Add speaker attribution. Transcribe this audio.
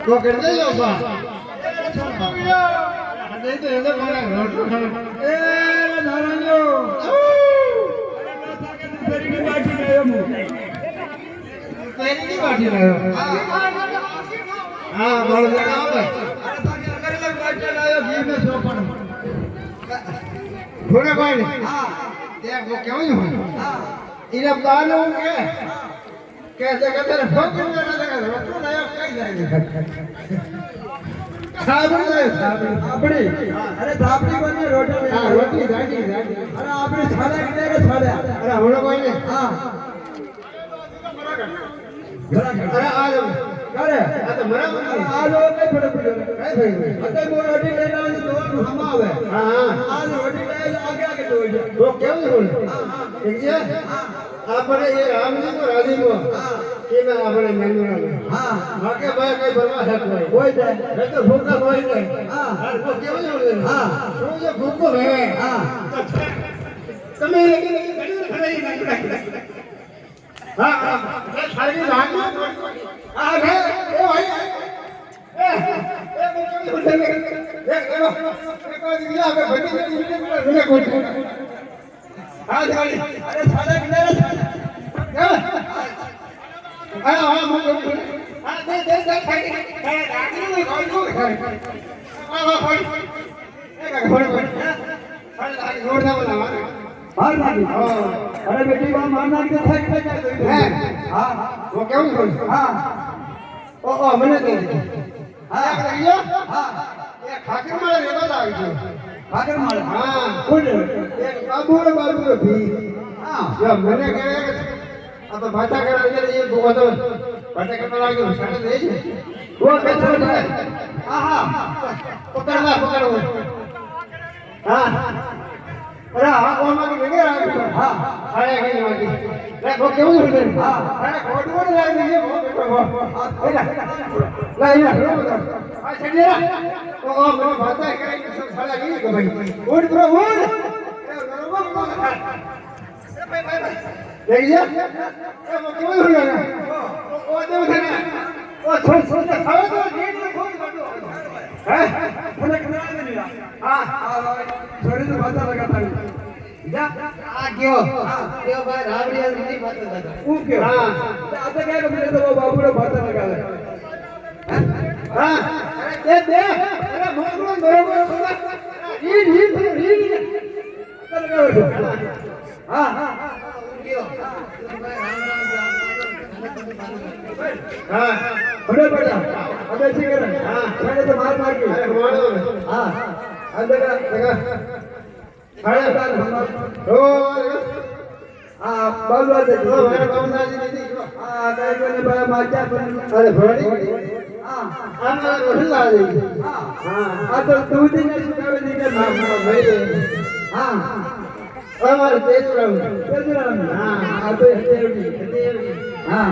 Speaker 1: તો કરી દેજો બા દે તો એને મારા રોટલો એ નારાયણો ફેરીની બાટી લાયો હું ફેરીની બાટી લાયો હા બોલ આવે અરે તાકે કરેલા બાટી લાયો ઘી મે સોપણ ભોરે ભાઈ હા દેખ વો કેવું હોય હા ઇને બાનો કે कैसे कहते हैं फौज में ना लगा रोटलो लाया कई जाएंगे साबुन ले साबुन अपनी अरे धापड़ी बनी रोटी हां रोटी जागी जागी अरे आपने छाड़ा कितने के छाड़ा अरे हम लोग कोई नहीं हां अरे आ जाओ अरे आ तो मरा आ जाओ नहीं पड़े पड़े काय भाई अरे वो रोटी लेने वाले तो हम आवे हां हां आज रोटी ले आगे आगे तो वो क्यों बोल ठीक है આપણે એ રામજી કો રાજી કો કે મે આપણે મેનુ હા માકે ભાઈ કઈ બરવા હક હોય જાય રે તો ભૂખા હોય જાય હા આ કો કેવું જોડે હા શું જે ભૂખો હે હા તમે લેકે ઘડી ખરાઈ નાખી હા હા સારી રાગ આ હે એ ભાઈ એ કેવું જોડે એ કોઈ દિયા આપણે ભટી મને કોઈ હા ગાડી અરે સાડા કિનારે હા હા મો હા દે ખાઈ એ રાગી કોઈ કોઈ હા હા કોઈ એ કોઈ કોઈ રોડ ના બોલા માર નાખી અરે બેટી વા માર નાખી તો થઈ હા વો કેવું બોલ હા ઓ મને દે હા ગયો હા એ ખાકર મારે રેવા લાગી ગયો ખાકર મારે હા બોલ એક બાબુ ભી હા જો મને કહે આ તો ભાષા કરે એટલે એ બોલો તો ભાષા કરવા લાગ્યો સાડે દે છે ઓ કેતો છે હા હા પકડો હા અરે આ કોમાં કે લગે આવ્યો હા સાડે ગઈ વાગી રે કો કેવું છે હા અરે કોડવડ લાગી છે બહુ બેઠો એલા આ છેડે ઓ મને ભાષા કરે કે સાડા ગઈ કે ભાઈ ઉડ બ્રો ઉડ દેખ જા એ કેવું હોય ઓ દેવ છે ને ઓ છોડ છોડ ખાવ તો નીડ ને ખોઈ કાઢો હે મને ખરા નહીં હા હા છોડી તો ભાષા લગાતા જા આ કયો કયો ભાઈ રાવડી ની ભાષા લગા હું કયો હા આ તો કે મને તો બાબુડો ભાષા લગાવે હા અરે દે અરે મોગળો બરોબર ઈ હા હા હા બરાબર
Speaker 2: अबे शिकर
Speaker 1: हाँ।
Speaker 2: मैंने तो मार मार के
Speaker 1: अरे घुमाड़ो
Speaker 2: हाँ अंदर का
Speaker 1: देखा अरे ओ
Speaker 2: हाँ बाबू आते
Speaker 1: ओ मेरे बाबू दादी दीदी
Speaker 2: हाँ कहीं कोई नहीं बड़ा माचा पर
Speaker 1: अरे भोड़ी
Speaker 2: हाँ
Speaker 1: हम रोटी ला दी
Speaker 2: हाँ
Speaker 1: हाँ
Speaker 2: हाँ तो तू दिन में सुखावे नहीं कर
Speaker 1: हाँ भाई
Speaker 2: हाँ
Speaker 1: हमारे तेज रहो
Speaker 2: कैसे रहा
Speaker 1: हाँ
Speaker 2: हाँ तो हाँ